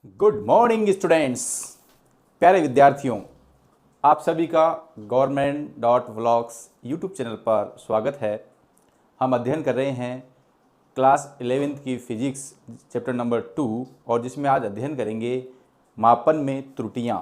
Good morning students, प्यारे विद्यार्थियों। आप सभी का government.vlogs यूट्यूब चैनल पर स्वागत है। हम अध्ययन कर रहे हैं क्लास 11th की फिजिक्स चैप्टर नंबर 2 और जिसमें आज अध्ययन करेंगे मापन में त्रुटियां।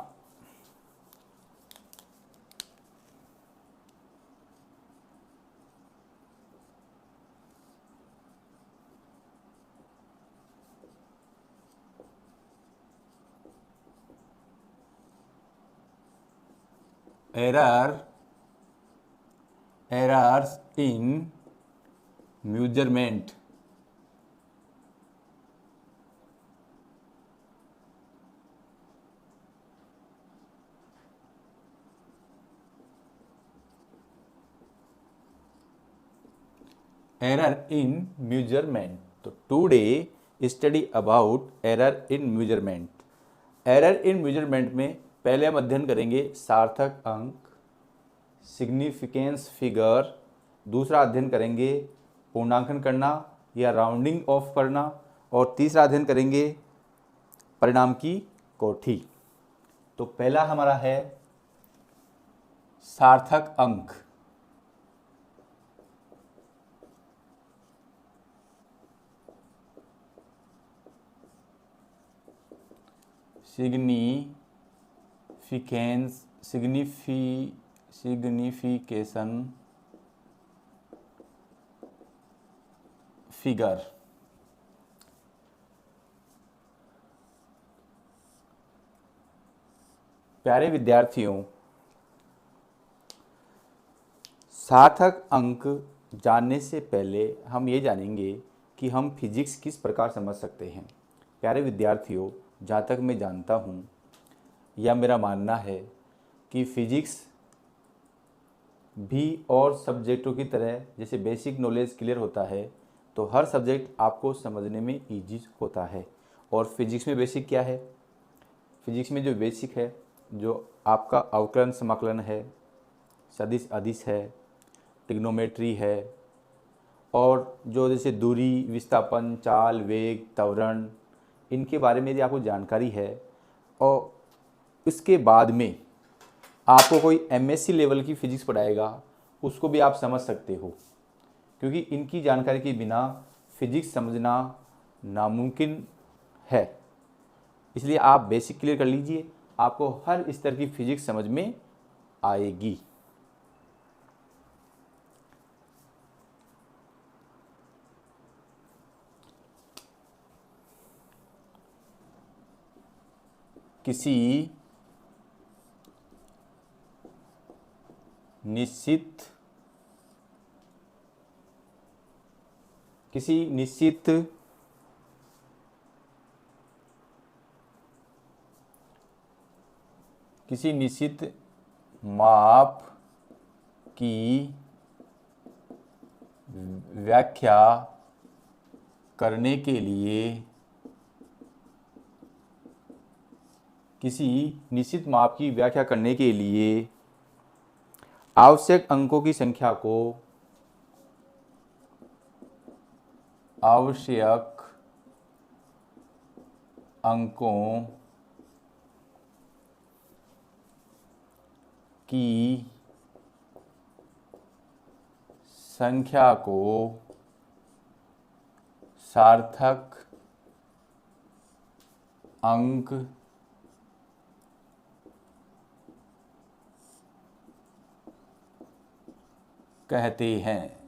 errors in measurement। Error in measurement. तो today study about error in measurement. Error in measurement में पहले हम अध्ययन करेंगे सार्थक अंक, सिग्निफिकेंस फिगर। दूसरा अध्ययन करेंगे पूर्णांकन करना या राउंडिंग ऑफ करना। और तीसरा अध्ययन करेंगे परिणाम की कोठी। तो पहला हमारा है सार्थक अंक। Signification figure. प्यारे विद्यार्थियों, सार्थक अंक जानने से पहले हम ये जानेंगे कि हम फिजिक्स किस प्रकार समझ सकते हैं। प्यारे विद्यार्थियों, जहाँ तक मैं जानता हूँ या मेरा मानना है कि फिजिक्स भी और सब्जेक्टों की तरह जैसे बेसिक नॉलेज क्लियर होता है तो हर सब्जेक्ट आपको समझने में ईजी होता है। और फिजिक्स में बेसिक क्या है? फिजिक्स में जो बेसिक है, जो आपका अवकलन समाकलन है, सदिश अदिश है, ट्रिग्नोमेट्री है, और जो जैसे दूरी, विस्थापन, चाल, वेग, त्वरण, इनके बारे में यदि आपको जानकारी है और इसके बाद में आपको कोई एमएससी लेवल की फिजिक्स पढ़ाएगा उसको भी आप समझ सकते हो, क्योंकि इनकी जानकारी के बिना फिजिक्स समझना नामुमकिन है। इसलिए आप बेसिक क्लियर कर लीजिए, आपको हर स्तर की फिजिक्स समझ में आएगी। किसी निश्चित माप की व्याख्या करने के लिए आवश्यक अंकों की संख्या को सार्थक अंक कहते हैं।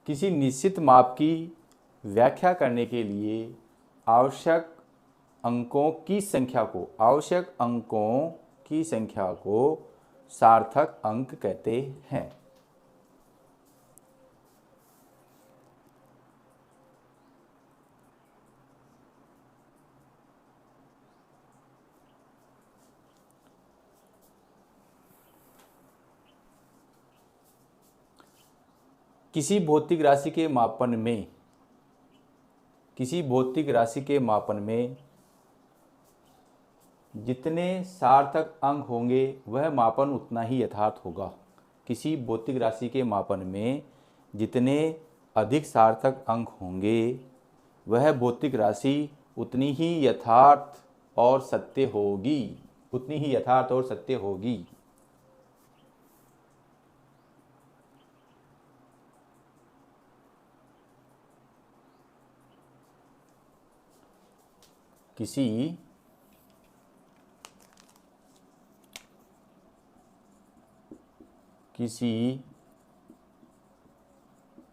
किसी निश्चित माप की व्याख्या करने के लिए आवश्यक अंकों की संख्या को सार्थक अंक कहते हैं। किसी भौतिक राशि के मापन में जितने सार्थक अंक होंगे वह मापन उतना ही यथार्थ होगा। किसी भौतिक राशि के मापन में जितने अधिक सार्थक अंक होंगे वह भौतिक राशि उतनी ही यथार्थ और सत्य होगी, उतनी ही यथार्थ और सत्य होगी। किसी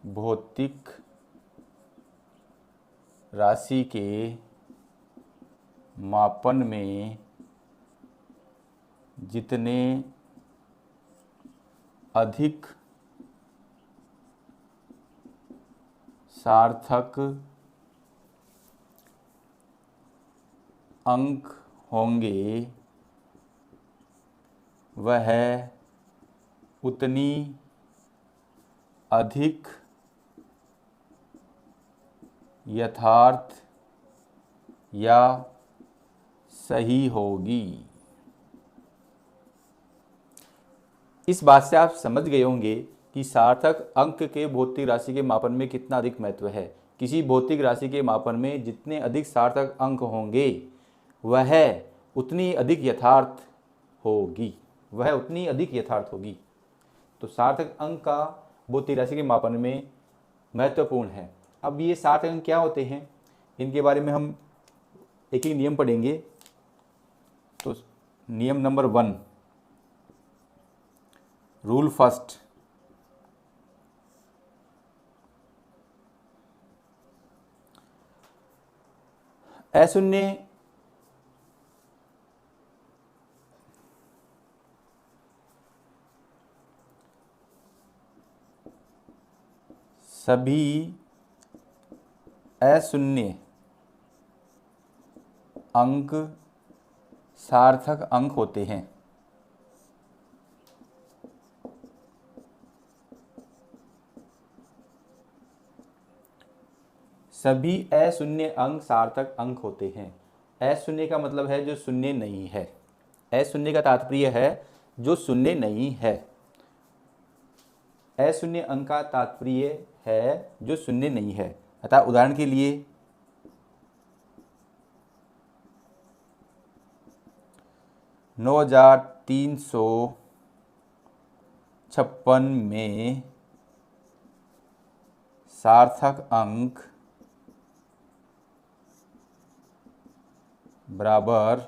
भौतिक राशि के मापन में जितने अधिक सार्थक अंक होंगे, वह उतनी अधिक यथार्थ या सही होगी। इस बात से आप समझ गए होंगे कि सार्थक अंक के भौतिक राशि के मापन में कितना अधिक महत्व है। किसी भौतिक राशि के मापन में जितने अधिक सार्थक अंक होंगे, वह उतनी अधिक यथार्थ होगी, वह उतनी अधिक यथार्थ होगी। तो सार्थक अंक का भौतिक राशि के मापन में महत्वपूर्ण है। अब ये सार्थक अंक क्या होते हैं, इनके बारे में हम एक एक नियम पढ़ेंगे। तो नियम नंबर 1, रूल फर्स्ट, अशून्य सभी अशून्य अंक सार्थक अंक होते हैं। सभी अशून्य अंक सार्थक अंक होते हैं। अशून्य का मतलब है जो शून्य नहीं है। अशून्य का तात्पर्य है जो शून्य नहीं है। अशून्य अंक का तात्पर्य है जो शून्य नहीं है। अतः उदाहरण के लिए 9356 में सार्थक अंक बराबर,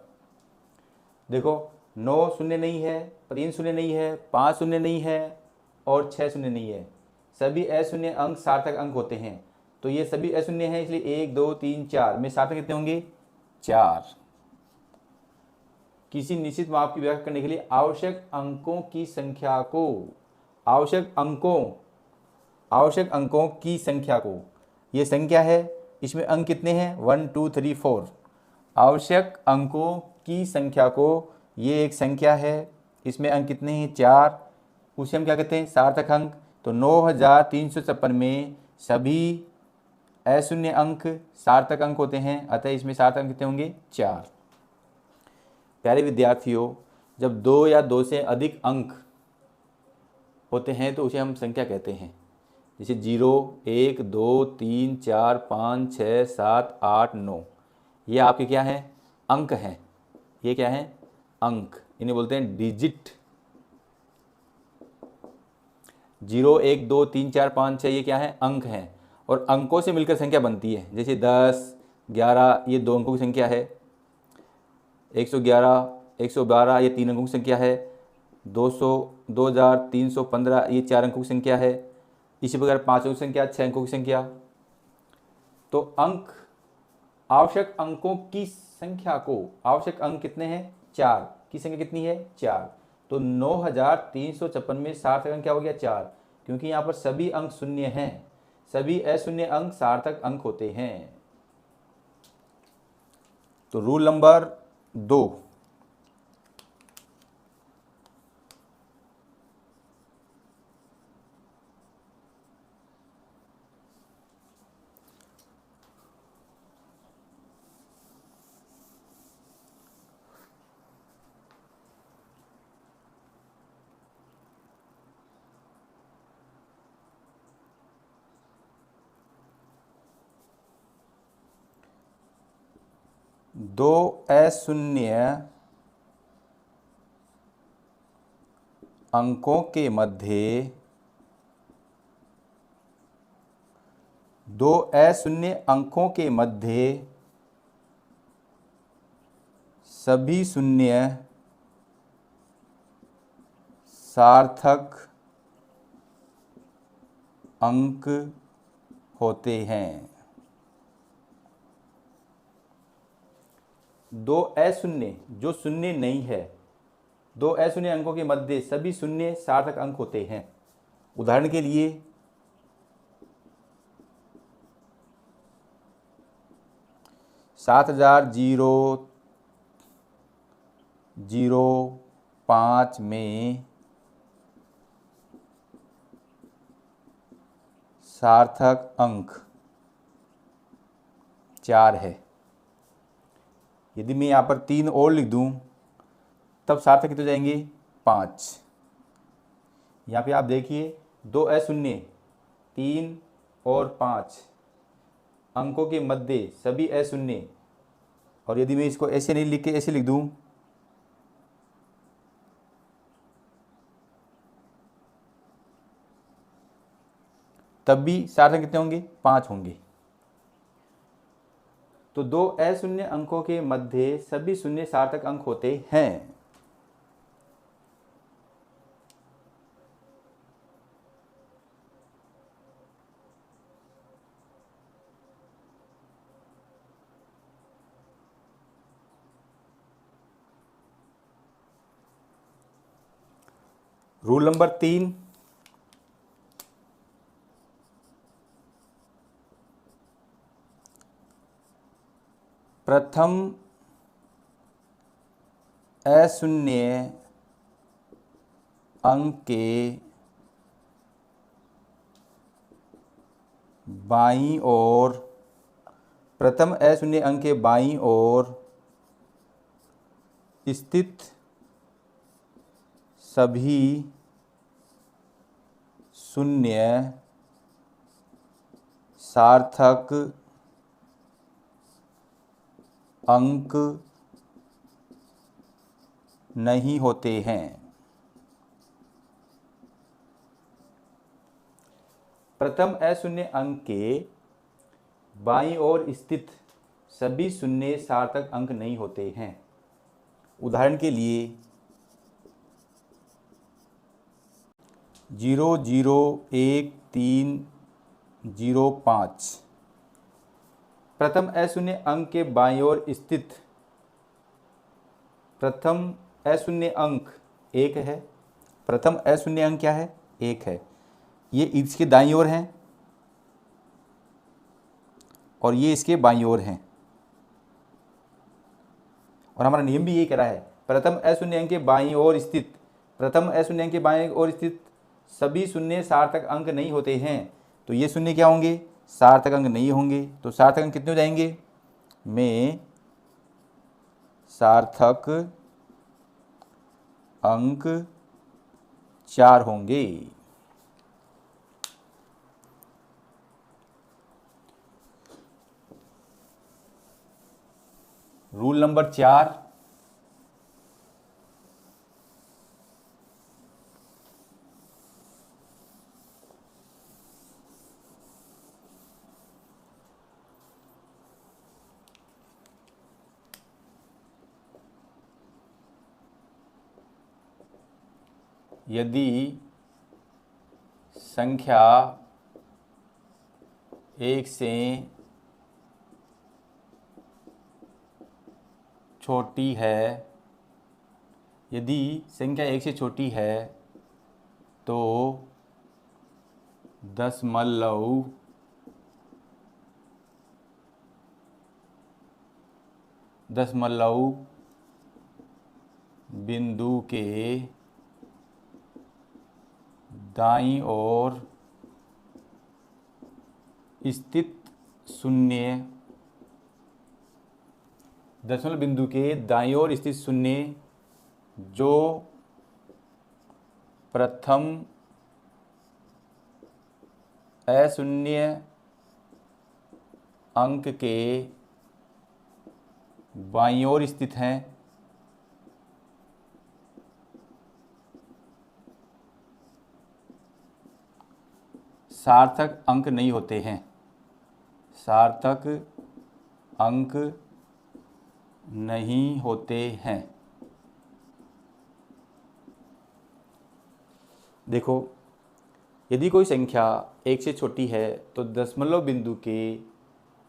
देखो 9 शून्य नहीं है, 3 शून्य नहीं है, 5 शून्य नहीं है और 6 शून्य नहीं है। सभी अशून्य अंक सार्थक अंक होते हैं। तो ये सभी अशून्य हैं, इसलिए 1 2 3 4 में सार्थक कितने होंगे? 4। किसी निश्चित माप की व्याख्या करने के लिए आवश्यक अंकों की संख्या को, आवश्यक अंकों की संख्या को, ये संख्या है, इसमें अंक कितने हैं? 1 2 3 4। आवश्यक अंकों की संख्या को, ये एक संख्या है, इसमें अंक कितने हैं? 4। उसे हम क्या कहते हैं? सार्थक अंक। तो 9356 में सभी अशून्य अंक सार्थक अंक होते हैं, अतः इसमें सार्थक अंक कितने होंगे? 4। प्यारे विद्यार्थियों, जब 2 या 2 से अधिक अंक होते हैं तो उसे हम संख्या कहते हैं। जैसे 0 1 2 3 4 5 6 7 8 9, ये आपके क्या हैं? अंक हैं। ये क्या हैं? अंक, इन्हें बोलते हैं डिजिट। 0 1 2 3 4 5 6 ये क्या है? अंक हैं। और अंकों से मिलकर संख्या बनती है। जैसे 10 11 ये 2 अंकों की संख्या है, 111 112 ये 3 अंकों की संख्या है, 200 2315 ये 4 अंकों की संख्या है। इसी प्रकार 5 अंकों की संख्या, 6 अंकों की संख्या। तो अंक, आवश्यक अंकों की संख्या को, आवश्यक अंक कितने हैं? 4 की संख्या कितनी है? 4। तो 9356 में सार्थक अंक क्या हो गया? 4, क्योंकि यहाँ पर सभी अंक शून्य हैं। सभी अशून्य अंक सार्थक अंक होते हैं। तो रूल नंबर 2, दो अशून्य अंकों के मध्य दो अशून्य अंकों के मध्य सभी शून्य सार्थक अंक होते हैं। दो अशून्य जो शून्य नहीं है, दो अशून्य अंकों के मध्य सभी शून्य सार्थक अंक होते हैं। उदाहरण के लिए 7005 में सार्थक अंक 4 है। यदि मैं यहाँ पर 3 और लिख दूँ तब सार्थक कितने हो जाएंगे? 5। यहाँ पे आप देखिए दो अशून्य 3 और 5 अंकों के मध्य सभी अशून्य, और यदि मैं इसको ऐसे नहीं लिख के ऐसे लिख दूँ तब भी सार्थक कितने होंगे? 5 होंगे। तो दो अशून्य अंकों के मध्य सभी शून्य सार्थक अंक होते हैं। रूल नंबर 3, प्रथम अशून्य अंक के बाईं ओर प्रथम अशून्य अंक के बाईं ओर स्थित सभी शून्य सार्थक अंक नहीं होते हैं। प्रथम अशून्य अंक के बाईं ओर स्थित सभी शून्य सार्थक अंक नहीं होते हैं। उदाहरण के लिए 0013005 प्रथम अशून्य अंक के बाईं ओर स्थित प्रथम अशून्य अंक 1 है। प्रथम अशून्य अंक क्या है? 1 है। ये इसके दाईं ओर हैं और ये इसके बाईं ओर हैं, और हमारा नियम भी यही कह रहा है, प्रथम अशून्य अंक के बाईं ओर स्थित प्रथम अशून्य अंक के बाईं ओर स्थित सभी शून्य सार्थक अंक नहीं होते हैं। तो ये शून्य क्या होंगे? सार्थक अंक नहीं होंगे। तो सार्थक अंक कितने हो जाएंगे? में सार्थक अंक 4 होंगे। रूल नंबर 4, यदि संख्या 1 से छोटी है यदि संख्या 1 से छोटी है तो दशमलव बिंदु के दाईं ओर स्थित शून्य दशमलव बिंदु के दाईं ओर स्थित शून्य जो प्रथम अशून्य अंक के बाईं ओर स्थित हैं, सार्थक अंक नहीं होते हैं, सार्थक अंक नहीं होते हैं। देखो, यदि कोई संख्या 1 से छोटी है तो दशमलव बिंदु के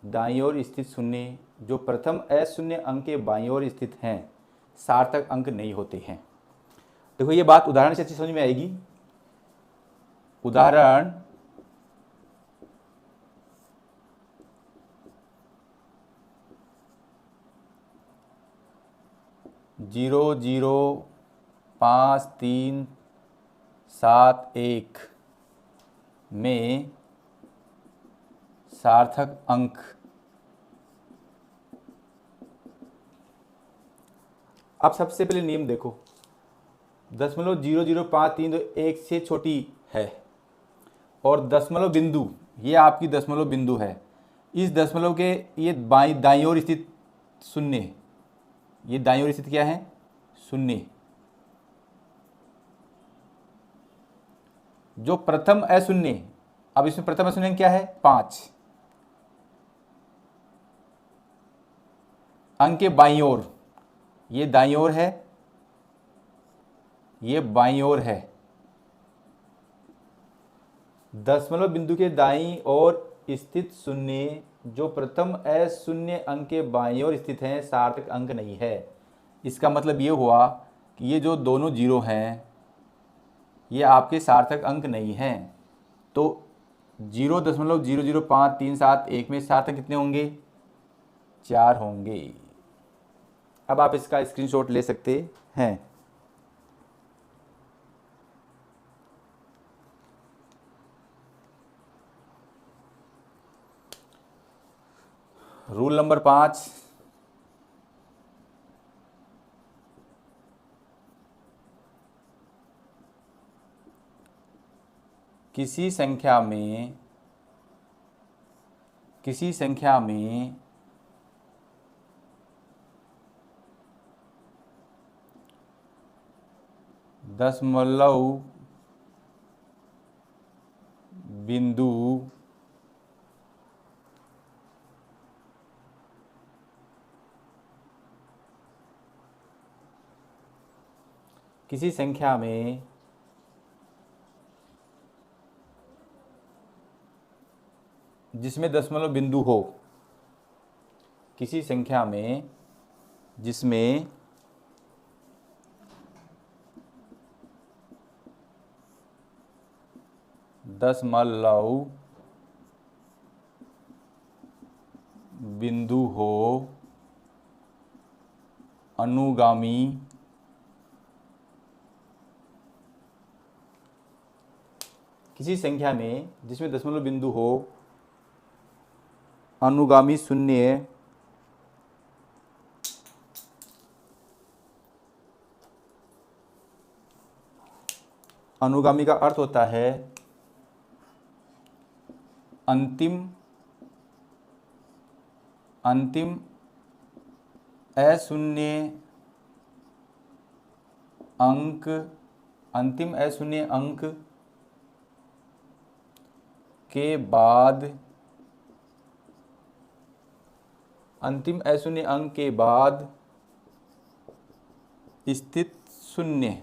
दाईं ओर स्थित शून्य जो प्रथम अशून्य अंक के बाईं ओर स्थित हैं सार्थक अंक नहीं होते हैं। देखो, ये बात उदाहरण से अच्छी समझ में आएगी। उदाहरण 00537 में सार्थक अंक अब सबसे पहले नियम देखो, 0.0053 तो 1 से छोटी है और दशमलव बिंदु, ये आपकी दशमलव बिंदु है। इस दशमलव के ये दाईं ओर स्थित शून्य, ये दाईं ओर स्थित क्या है? शून्य। जो प्रथम अशून्य, अब इसमें प्रथम अशून्य क्या है? 5 अंक के बाईं ओर, ये दाईं ओर है, ये बाईं ओर है। दशमलव बिंदु के दाईं ओर स्थित शून्य जो प्रथम अशून्य अंक के बाईं ओर स्थित हैं सार्थक अंक नहीं है। इसका मतलब ये हुआ कि ये जो दोनों जीरो हैं ये आपके सार्थक अंक नहीं हैं। तो 0.00537 में सार्थक कितने होंगे? 4 होंगे। अब आप इसका स्क्रीनशॉट ले सकते हैं। रूल नंबर 5, किसी संख्या में 0.0 बिंदु किसी संख्या में जिसमें दशमलव बिंदु हो, किसी संख्या में जिसमें दशमलव बिंदु हो, अनुगामी किसी संख्या में जिसमें दशमलव बिंदु हो, अनुगामी शून्य अनुगामी का अर्थ होता है अंतिम अशून्य अंक के बाद स्थित शून्य।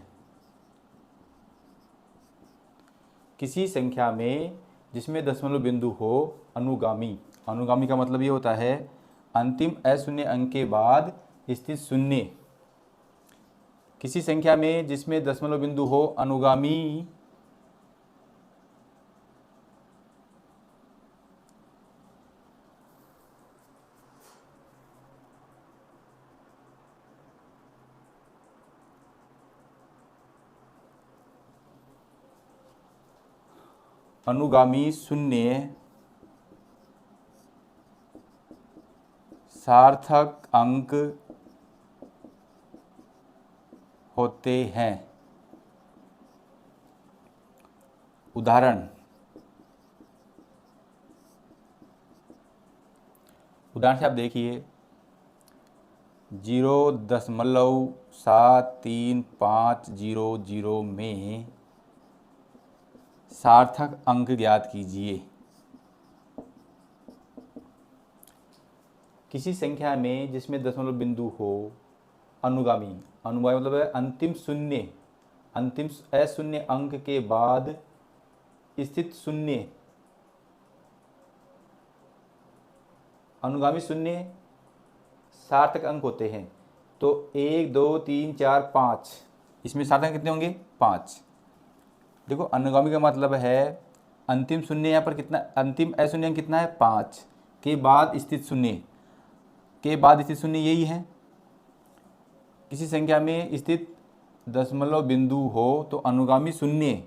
किसी संख्या में जिसमें दशमलव बिंदु हो, अनुगामी का मतलब ये होता है अंतिम अशून्य अंक के बाद स्थित शून्य। किसी संख्या में जिसमें दशमलव बिंदु हो, अनुगामी शून्य सार्थक अंक होते हैं। उदाहरण से आप देखिए, 0.7350 में सार्थक अंक ज्ञात कीजिए। किसी संख्या में जिसमें दशमलव बिंदु हो, अनुगामी, अनुगामी मतलब है अंतिम शून्य, अंतिम अशून्य अंक के बाद स्थित शून्य, अनुगामी शून्य सार्थक अंक होते हैं। तो 1 2 3 4 5, इसमें सार्थक अंक कितने होंगे? 5। देखो अनुगामी का मतलब है अंतिम शून्य, यहाँ पर कितना, अंतिम अशून्य अंक कितना है? 5 के बाद स्थित शून्य, के बाद स्थित शून्य यही है। किसी संख्या में स्थित दशमलव बिंदु हो तो अनुगामी शून्य,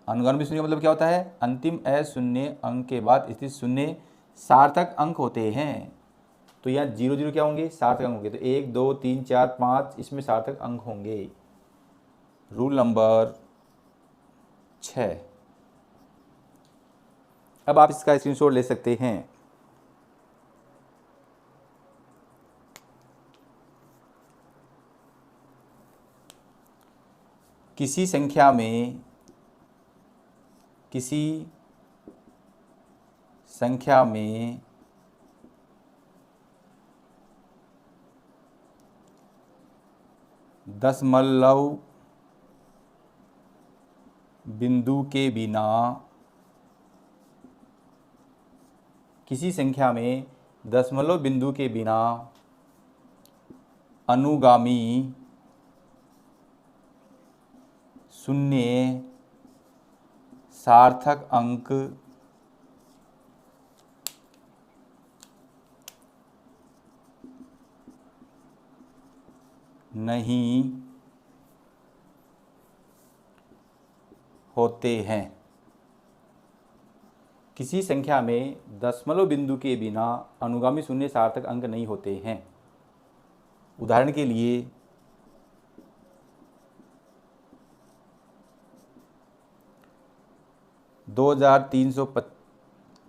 अनुगामी शून्य मतलब क्या होता है? अंतिम अशून्य अंक के बाद स्थित शून्य सार्थक अंक होते हैं। तो यहाँ 0 0 क्या होंगे? सार्थक अंक होंगे। तो 1 2 3 4 5 इसमें सार्थक अंक होंगे। Rule number 6। अब आप इसका स्क्रीनशॉट ले सकते हैं। किसी संख्या में 0.0 बिंदु के बिना, किसी संख्या में दशमलव बिंदु के बिना अनुगामी शून्य सार्थक अंक नहीं होते हैं। किसी संख्या में दशमलव बिंदु के बिना अनुगामी शून्य सार्थक अंक नहीं होते हैं। उदाहरण के लिए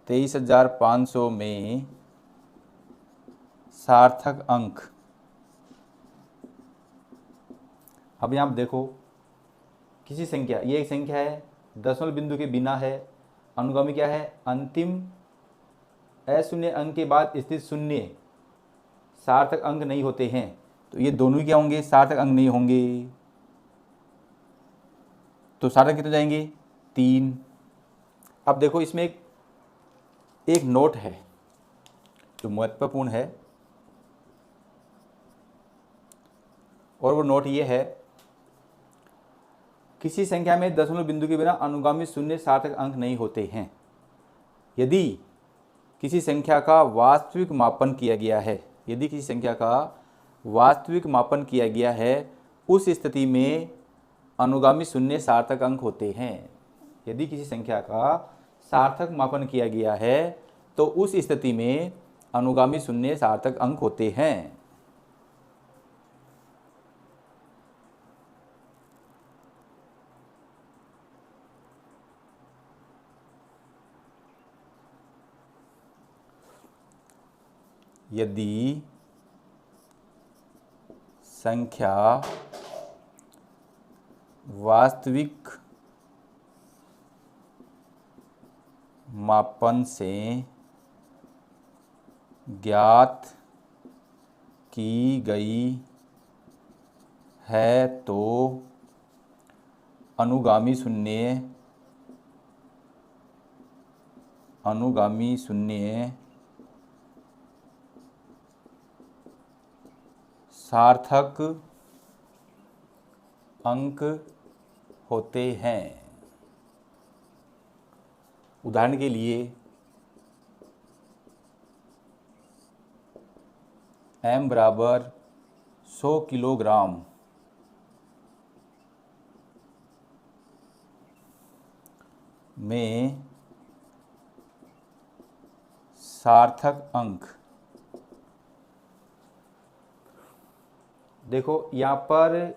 23,500 में सार्थक अंक, अब यहाँ देखो किसी संख्या, ये एक संख्या है, दशमलव बिंदु के बिना है, अनुगामी क्या है? अंतिम अशून्य अंक के बाद स्थित शून्य सार्थक अंक नहीं होते हैं। तो ये दोनों ही क्या होंगे? सार्थक अंक नहीं होंगे। तो सार्थक कितने जाएंगे? 3। अब देखो इसमें एक नोट है जो महत्वपूर्ण है, और वो नोट ये है, किसी संख्या में दशमलव बिंदु के बिना अनुगामी शून्य सार्थक अंक नहीं होते हैं। यदि किसी संख्या का वास्तविक मापन किया गया है, यदि किसी संख्या का वास्तविक मापन किया गया है, उस स्थिति में अनुगामी शून्य सार्थक अंक होते हैं। यदि किसी संख्या का सार्थक मापन किया गया है तो उस स्थिति में अनुगामी शून्य सार्थक अंक होते हैं। यदि संख्या वास्तविक मापन से ज्ञात की गई है तो अनुगामी शून्य सार्थक अंक होते हैं। उदाहरण के लिए m बराबर 100 किलोग्राम में सार्थक अंक, देखो यहाँ पर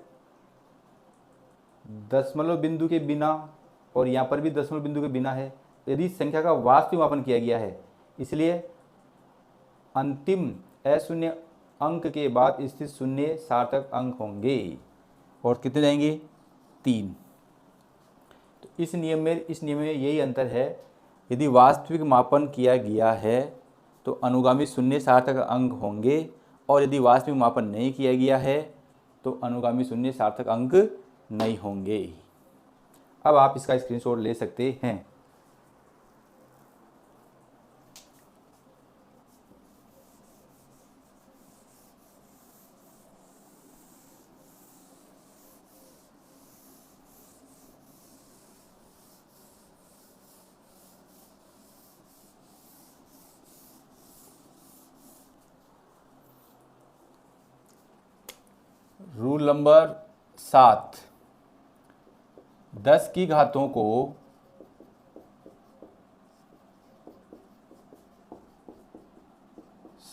दशमलव बिंदु के बिना और यहाँ पर भी दशमलव बिंदु के बिना है। यदि संख्या का वास्तविक मापन किया गया है, इसलिए अंतिम अशून्य अंक के बाद स्थित शून्य सार्थक अंक होंगे। और कितने जाएंगे? 3। तो इस नियम में यही अंतर है, यदि वास्तविक मापन किया गया है तो अनुगामी शून्य सार्थक अंक होंगे, और यदि वास्तविक मापन नहीं किया गया है तो अनुगामी शून्य सार्थक अंक नहीं होंगे। अब आप इसका स्क्रीनशॉट ले सकते हैं। रूल नंबर 7, 10 की घातों को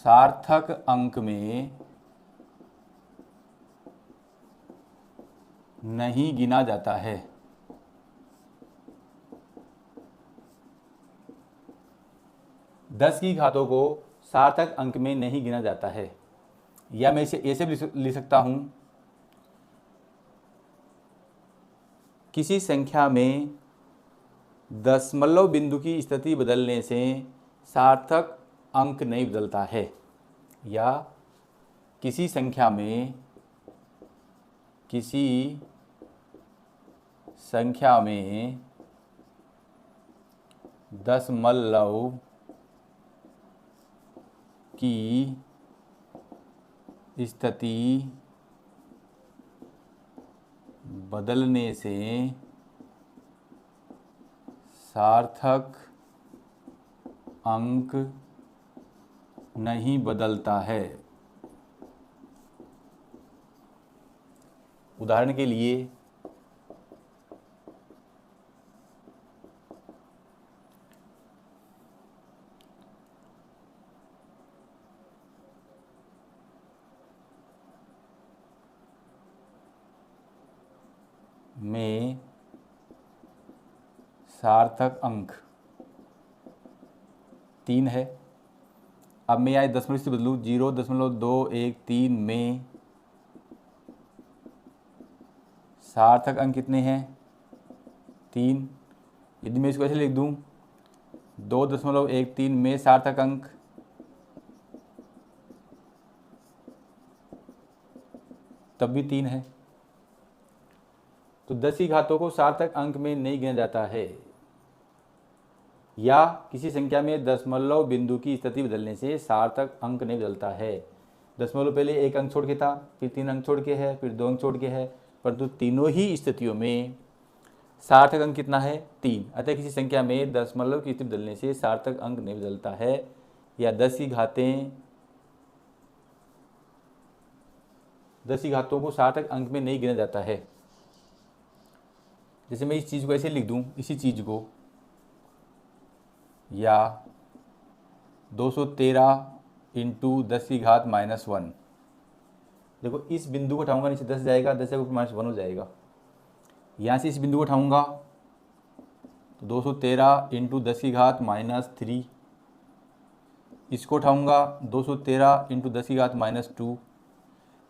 सार्थक अंक में नहीं गिना जाता है। 10 की घातों को सार्थक अंक में नहीं गिना जाता है, या मैं इसे ऐसे भी लिख सकता हूं, किसी संख्या में दशमलव बिंदु की स्थिति बदलने से सार्थक अंक नहीं बदलता है, या किसी संख्या में दशमलव की स्थिति बदलने से सार्थक अंक नहीं बदलता है। उदाहरण के लिए में सार्थक अंक 3 है। अब मैं यहाँ दशमलव से बदलूँ, 0.213 में सार्थक अंक कितने हैं? 3। यदि मैं इसको ऐसे लिख दूँ, 2.13 में सार्थक अंक तब भी 3 है। तो 10 की घातों को सार्थक अंक में नहीं गिना जाता है, या किसी संख्या में दशमलव बिंदु की स्थिति बदलने से सार्थक अंक नहीं बदलता है। दशमलव पहले 1 अंक छोड़ के था, फिर 3 अंक छोड़ के है, फिर 2 अंक छोड़ के है, परंतु तीनों ही स्थितियों में सार्थक अंक कितना है? 3। अतः किसी संख्या में दशमलव की स्थिति बदलने से सार्थक अंक नहीं बदलता है, या 10 की घातों को सार्थक अंक में नहीं गिना जाता है। जैसे मैं इस चीज़ को ऐसे लिख दूं, इसी चीज़ को, या 213 इंटू 10 की घात -1। देखो इस बिंदु को उठाऊंगा, नीचे 10 जाएगा, 10 के ऊपर -1 हो जाएगा। यहाँ से इस बिंदु को उठाऊंगा तो 213 इंटू 10 की घात -3। इसको उठाऊंगा 213 इंटू 10 की घात -2।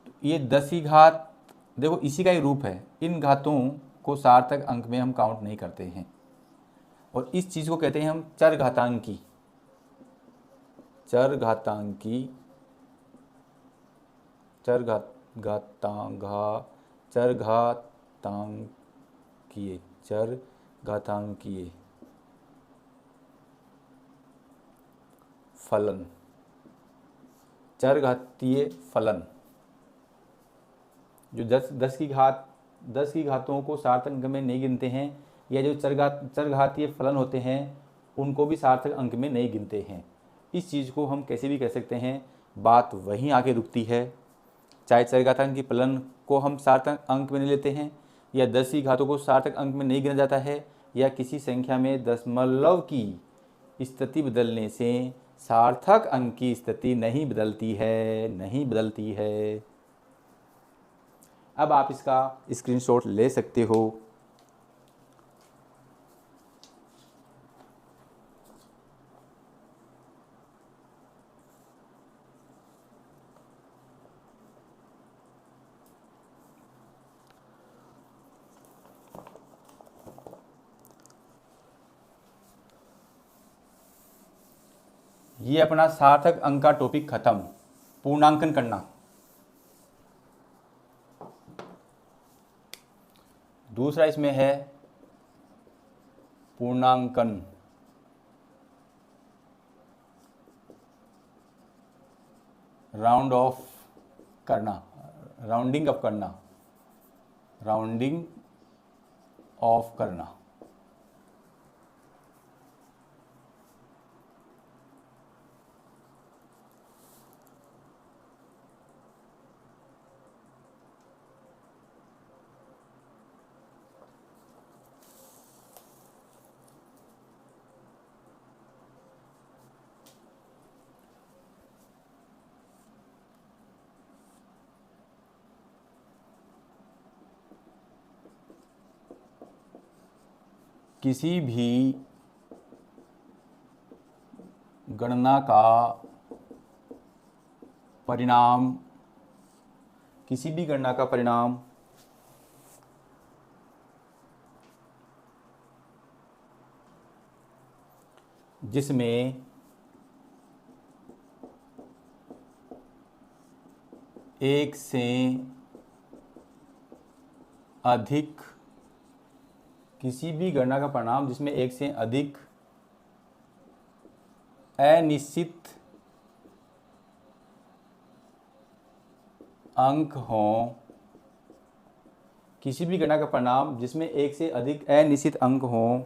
तो ये 10 की घात, देखो इसी का ही रूप है। इन घातों को सार्थक अंक में हम काउंट नहीं करते हैं, और इस चीज़ को कहते हैं हम चरघातांकी। चरघातांकीय फलन, चरघातीय फलन, जो 10 की घातों को सार्थक अंक में नहीं गिनते हैं, या जो चरघातीय फलन होते हैं उनको भी सार्थक अंक में नहीं गिनते हैं। इस चीज़ को हम कैसे भी कह सकते हैं, बात वहीं आके रुकती है। चाहे चरघातांकी फलन को हम सार्थक अंक में नहीं लेते हैं, या 10 की घातों को सार्थक अंक में नहीं गिना जाता है, या किसी संख्या में दशमलव की स्थिति बदलने से सार्थक अंक की स्थिति नहीं बदलती है। अब आप इसका स्क्रीनशॉट ले सकते हो। ये अपना सार्थक अंक का टॉपिक खत्म। पूर्णांकन करना। दूसरा इसमें है पूर्णांकन। राउंड ऑफ करना, राउंडिंग अप करना, राउंडिंग ऑफ करना। किसी भी गणना का परिणाम, किसी भी गणना का परिणाम जिसमें एक से अधिक, किसी भी गणना का परिणाम जिसमें एक से अधिक अनिश्चित अंक हों, किसी भी गणना का परिणाम जिसमें एक से अधिक अनिश्चित अंक हों,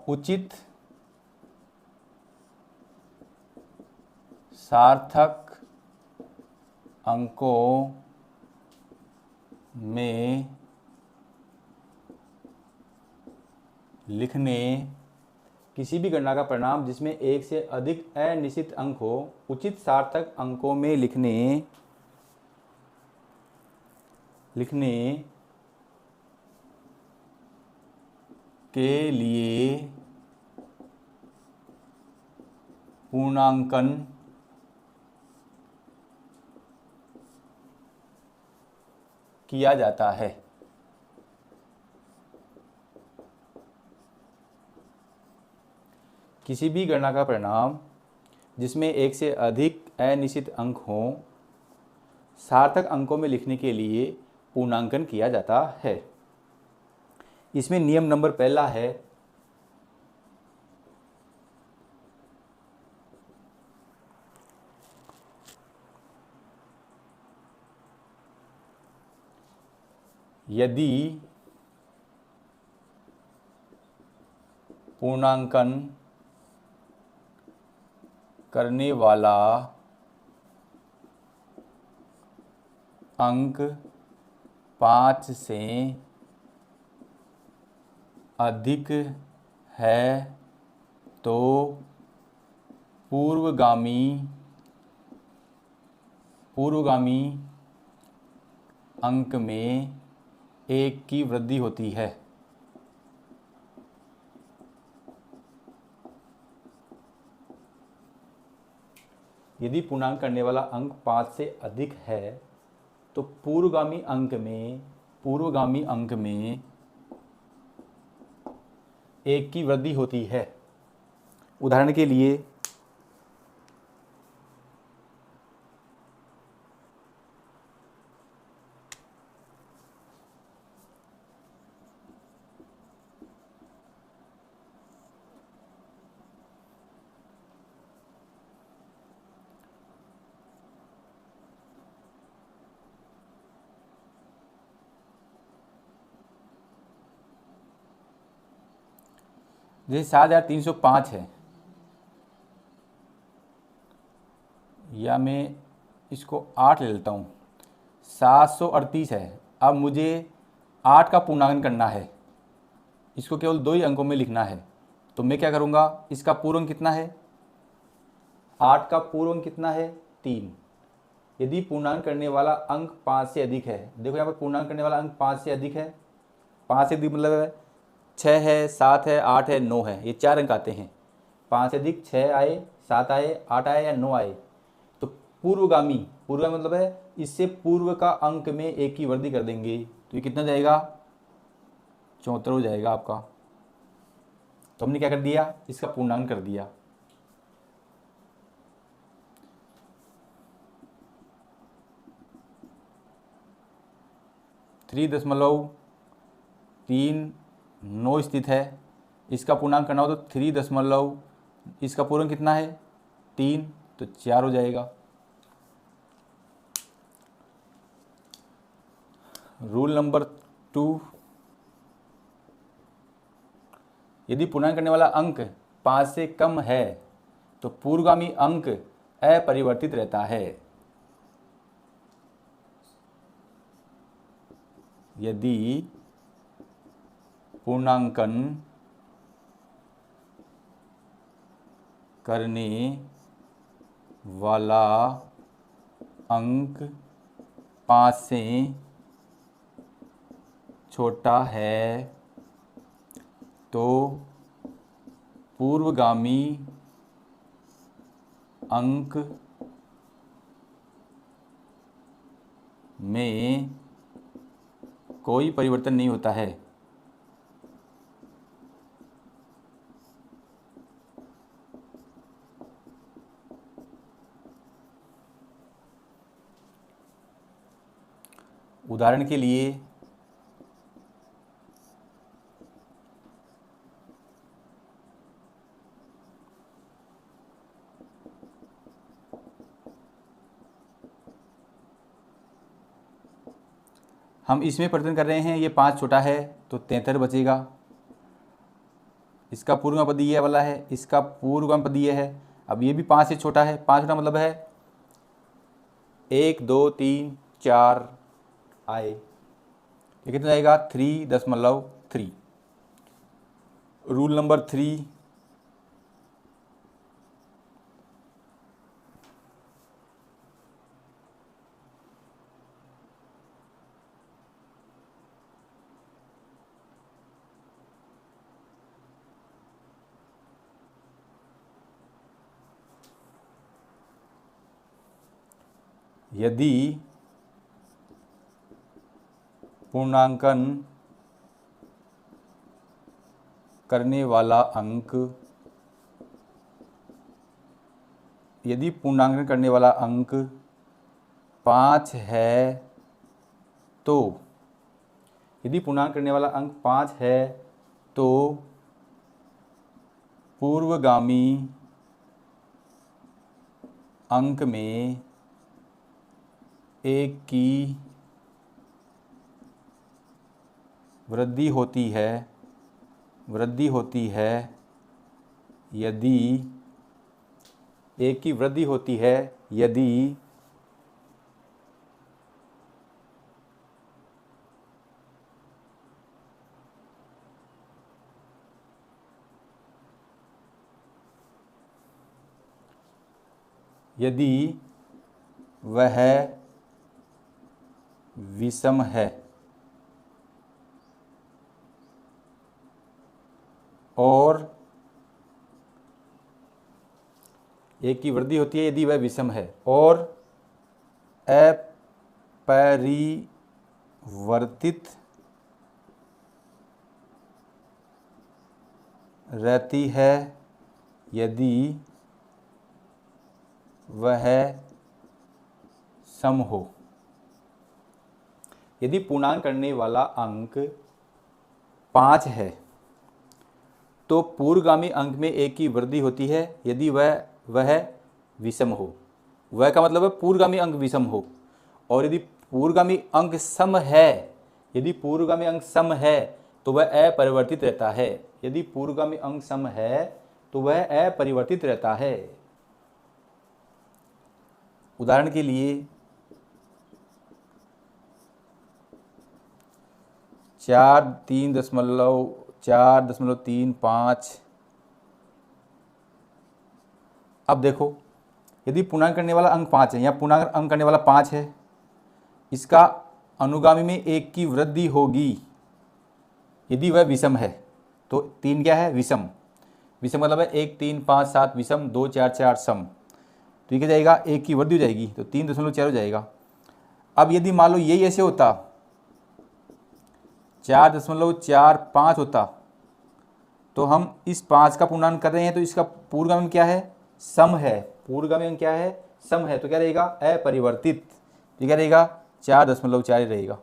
उचित सार्थक अंकों में लिखने, किसी भी गणना का परिणाम जिसमें एक से अधिक अनिश्चित अंक हो उचित सार्थक अंकों में लिखने के लिए पूर्णांकन किया जाता है। किसी भी गणना का परिणाम जिसमें एक से अधिक अनिश्चित अंक हों सार्थक अंकों में लिखने के लिए पूर्णांकन किया जाता है। इसमें नियम नंबर पहला है यदि पूर्णांकन करने वाला अंक 5 से अधिक है तो पूर्वगामी अंक में 1 की वृद्धि होती है। यदि पूर्णांक करने वाला अंक 5 से अधिक है तो पूर्वगामी अंक में 1 की वृद्धि होती है। उदाहरण के लिए जैसे 7305 है, या मैं इसको 8 ले लेता हूँ। 738 है। अब मुझे 8 का पूर्णांकन करना है, इसको केवल 2 ही अंकों में लिखना है। तो मैं क्या करूँगा, इसका पूर्व अंक कितना है, 8 का पूर्व अंक कितना है, 3। यदि पूर्णांक करने वाला अंक 5 से अधिक है, देखो यहाँ पर पूर्णांक करने वाला अंक 5 से अधिक है, 5 से अधिक मतलब है 6 है, 7 है, 8 है, 9 है, ये 4 अंक आते हैं। 5 से अधिक 6 आए, 7 आए, 8 आए या 9 आए तो पूर्वगामी मतलब है इससे पूर्व का अंक में 1 की वृद्धि कर देंगे। तो ये कितना जाएगा, 74 हो जाएगा आपका। तो हमने क्या कर दिया, इसका पूर्णांक कर दिया। थ्री दशमलव 39 स्थित है, इसका पूर्णांक करना हो तो 3 दशमलव, इसका पूर्णांक कितना है 3, तो 4 हो जाएगा। रूल नंबर 2, यदि पूर्णांक करने वाला अंक 5 से कम है तो पूर्वगामी अंक अपरिवर्तित रहता है। यदि पूर्णांकन करने वाला अंक 5 से छोटा है तो पूर्वगामी अंक में कोई परिवर्तन नहीं होता है। उदाहरण के लिए हम इसमें परिवर्तन कर रहे हैं, ये 5 छोटा है तो 73 बचेगा। इसका पूर्वगामी पद ये वाला है, इसका पूर्वगामी पद ये है। अब ये भी 5 से छोटा है, 5 छोटा मतलब है 1 2 3 4 आए, ये कितना जाएगा 3.3। रूल नंबर 3, यदि पूर्णांकन करने वाला अंक, यदि पूर्णांकन करने वाला अंक 5 है तो, यदि पूर्णांक करने वाला अंक 5 है तो पूर्वगामी अंक में 1 की वृद्धि होती है, यदि 1 की वृद्धि होती है यदि वह विषम है और 1 की वृद्धि होती है यदि वह विषम है और अपरिवर्तित रहती है यदि वह सम हो। यदि पूर्णांक करने वाला अंक 5 है तो पूर्वगामी अंक में 1 की वृद्धि होती है यदि वह विषम हो। वह का मतलब है पूर्वगामी अंक विषम हो। और यदि पूर्वगामी अंक सम है, यदि पूर्वगामी अंक सम है तो वह अपरिवर्तित रहता है। यदि पूर्वगामी अंक सम है तो वह अपरिवर्तित रहता है। उदाहरण के लिए 4.35। अब देखो, यदि पूर्णांक करने वाला अंक 5 है या पूर्णांक अंक करने वाला 5 है, इसका अनुगामी में 1 की वृद्धि होगी यदि वह विषम है। तो 3 क्या है विषम, विषम मतलब है 1 3 5 7 विषम, 2 4 4 सम। तो ये क्या जाएगा 1 की वृद्धि हो जाएगी तो 3.4 हो जाएगा। अब यदि मान लो यही ऐसे होता 4.45 होता तो हम इस 5 का पूर्णांक कर रहे हैं तो इसका पूर्वगामी क्या है, सम है। पूर्वगामी क्या है, सम है। तो क्या रहेगा, अपरिवर्तित। तो क्या रहेगा, 4.4 रहेगा।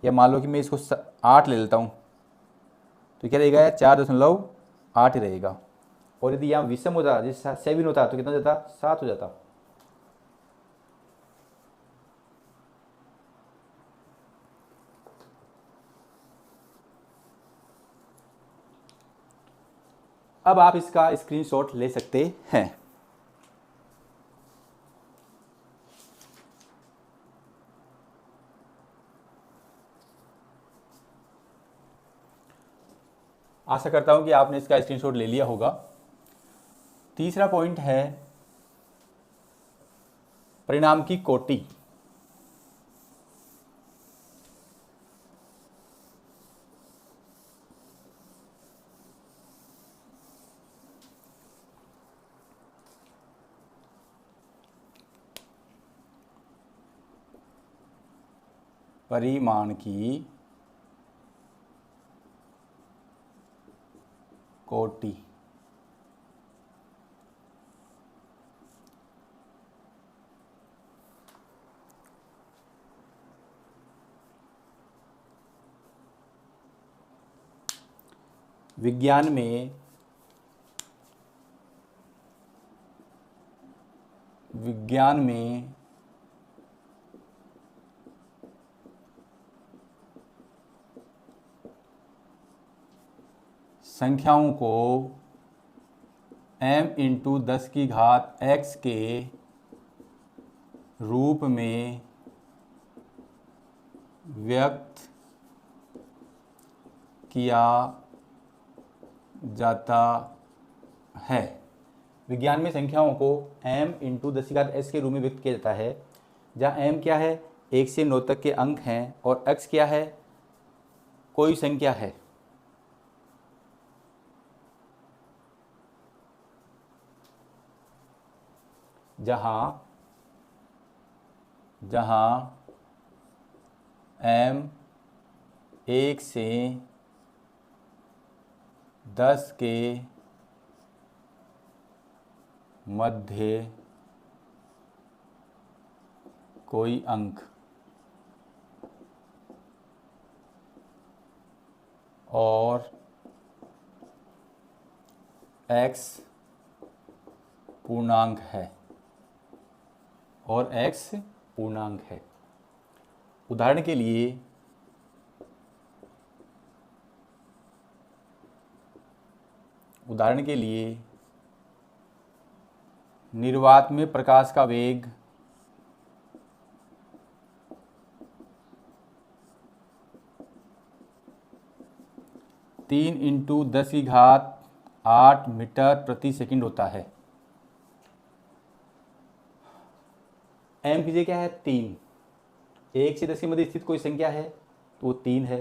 या मान लो कि मैं इसको 8 ले लेता हूँ तो क्या रहेगा, 4.8 ही रहेगा। और यदि यहाँ विषम होता, जैसे 7 होता तो कितना जाता, 7 हो जाता। अब आप इसका स्क्रीनशॉट ले सकते हैं। आशा करता हूं कि आपने इसका स्क्रीनशॉट ले लिया होगा। तीसरा पॉइंट है परिणाम की कोटि। परिमाण की कोटि। विज्ञान में संख्याओं को m × 10⁻x के रूप में व्यक्त किया जाता है। विज्ञान में संख्याओं को m × 10⁻x के रूप में व्यक्त किया जाता है, जहाँ m क्या है, 1 से 9 तक के अंक हैं और x क्या है, कोई संख्या है। जहाँ m 1 से 10 के मध्य कोई अंक और x पूर्णांक है उदाहरण के लिए निर्वात में प्रकाश का वेग 3 × 10⁸ मीटर प्रति सेकंड होता है। m की जगह क्या है, 3। 1 से 10 के मध्य स्थित कोई संख्या है तो वो 3 है।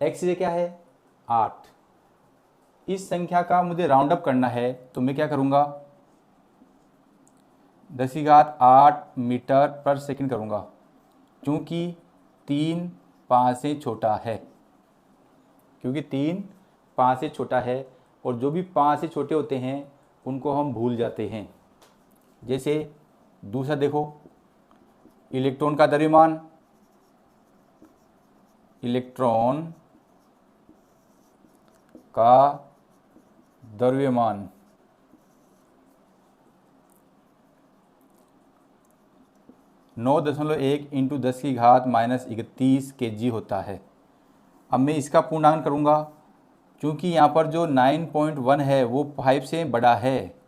x की जगह क्या है, 8। इस संख्या का मुझे राउंड अप करना है तो मैं क्या करूँगा, 10⁸ मीटर पर सेकंड करूँगा, क्योंकि 3 5 से छोटा है। और जो भी 5 से छोटे होते हैं उनको हम भूल जाते हैं। जैसे दूसरा देखो, इलेक्ट्रॉन का द्रव्यमान, इलेक्ट्रॉन का द्रव्यमान 9.1 × 10⁻−31 kg होता है। अब मैं इसका पूर्णांक करूँगा, क्योंकि यहाँ पर जो 9.1 है वो 5 से बड़ा है,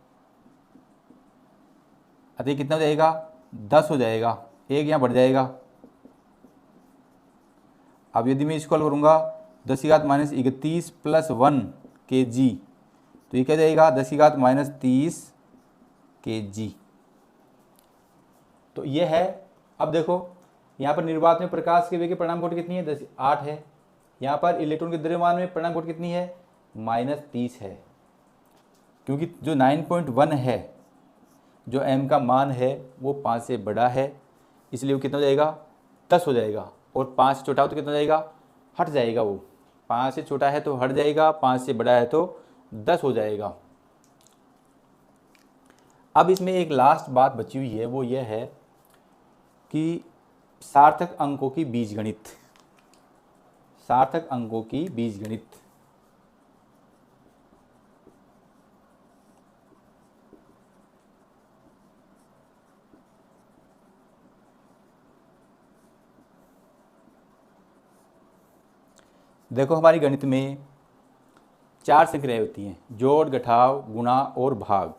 अतः कितना हो जाएगा, 10 हो जाएगा, एक यहाँ बढ़ जाएगा। अब यदि मैं इसको हल करूँगा 10⁻31 + 1 kg, तो ये क्या जाएगा, 10⁻30 kg। तो ये है। अब देखो यहाँ पर निर्वात में प्रकाश के वेग की परिणाम कोटि कितनी है, 8 है। यहाँ पर इलेक्ट्रॉन के द्रव्यमान में परिणाम कोटि कितनी है, -30 है। क्योंकि जो 9.1 है, जो m का मान है वो 5 से बड़ा है, इसलिए वो कितना हो जाएगा, 10 हो जाएगा। और 5 से छोटा हो तो कितना हो जाएगा, हट जाएगा, वो 5 से छोटा है तो हट जाएगा, 5 से बड़ा है तो 10 हो जाएगा। अब इसमें एक लास्ट बात बची हुई है, वो यह है कि सार्थक अंकों की बीजगणित। सार्थक अंकों की बीजगणित। देखो हमारी गणित में 4 संक्रियाएं होती हैं, जोड़, घटाव, गुणा और भाग।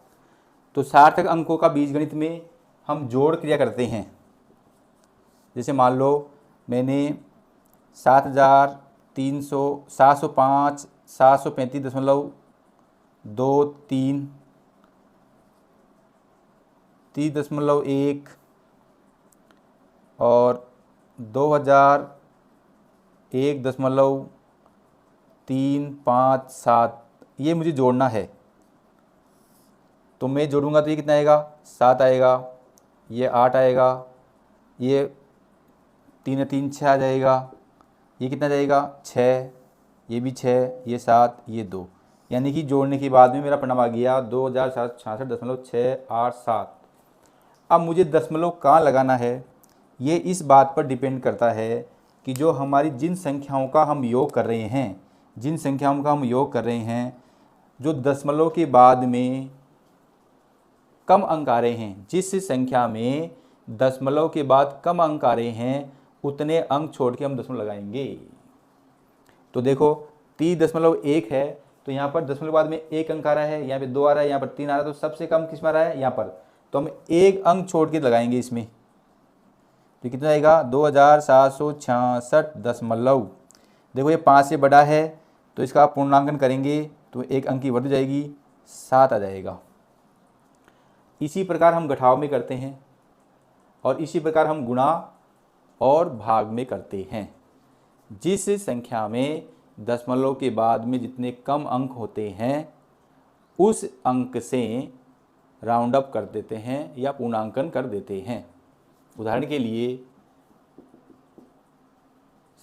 तो सार्थक अंकों का बीजगणित में हम जोड़ क्रिया करते हैं। जैसे मान लो मैंने 7,300, 705, 735.23, 30.1 और 2001.357 ये मुझे जोड़ना है। तो मैं जोड़ूंगा तो ये कितना आएगा, 7 आएगा, ये 8 आएगा, ये 3 3 6 आ जाएगा, ये कितना जाएगा 6, ये भी 6, ये 7, ये 2। यानी कि जोड़ने के बाद में मेरा परिणाम आ गया 2766.687। अब मुझे दशमलव कहाँ लगाना है, ये इस बात पर डिपेंड करता है कि जो हमारी जिन संख्याओं का हम योग कर रहे हैं, जिन संख्याओं का हम योग कर रहे हैं, जो दशमलव के बाद में कम अंक आ रहे हैं, जिस संख्या में दशमलव के बाद कम अंक आ रहे हैं उतने अंक छोड़ के हम दशमलव लगाएंगे। तो देखो 30.1 है तो यहाँ पर दशमलव के बाद में 1 अंक आ रहा है, यहाँ पे 2 आ रहा है, यहाँ पर 3 आ रहा है, तो सबसे कम किस में आ रहा है यहाँ पर, तो हम 1 अंक छोड़ के लगाएंगे इसमें। तो कितना आएगा 2766.। देखो ये 5 से बड़ा है तो इसका आप पूर्णांकन करेंगे तो 1 अंक की वृद्धि जाएगी, 7 आ जाएगा। इसी प्रकार हम घटाव में करते हैं और इसी प्रकार हम गुणा और भाग में करते हैं। जिस संख्या में दशमलव के बाद में जितने कम अंक होते हैं उस अंक से राउंड अप कर देते हैं या पूर्णांकन कर देते हैं। उदाहरण के लिए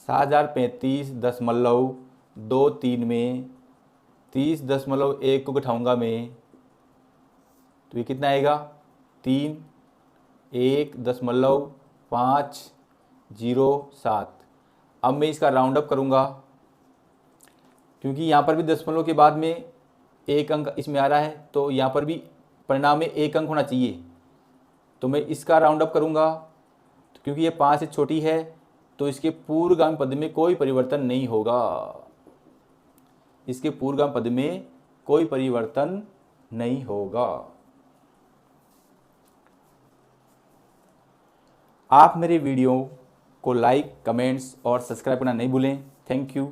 7035.23 में 30.1 को घटाऊंगा मैं तो ये कितना आएगा 3, 1.507। अब मैं इसका राउंड अप करूँगा क्योंकि यहाँ पर भी दशमलव के बाद में 1 अंक इसमें आ रहा है तो यहाँ पर भी परिणाम में 1 अंक होना चाहिए। तो मैं इसका राउंड अप करूँगा तो क्योंकि ये 5 से छोटी है तो इसके पूर्वगामी पद में कोई परिवर्तन नहीं होगा, इसके पूर्वगामी पद में कोई परिवर्तन नहीं होगा। आप मेरे वीडियो को लाइक, कमेंट्स और सब्सक्राइब करना नहीं भूलें। Thank you.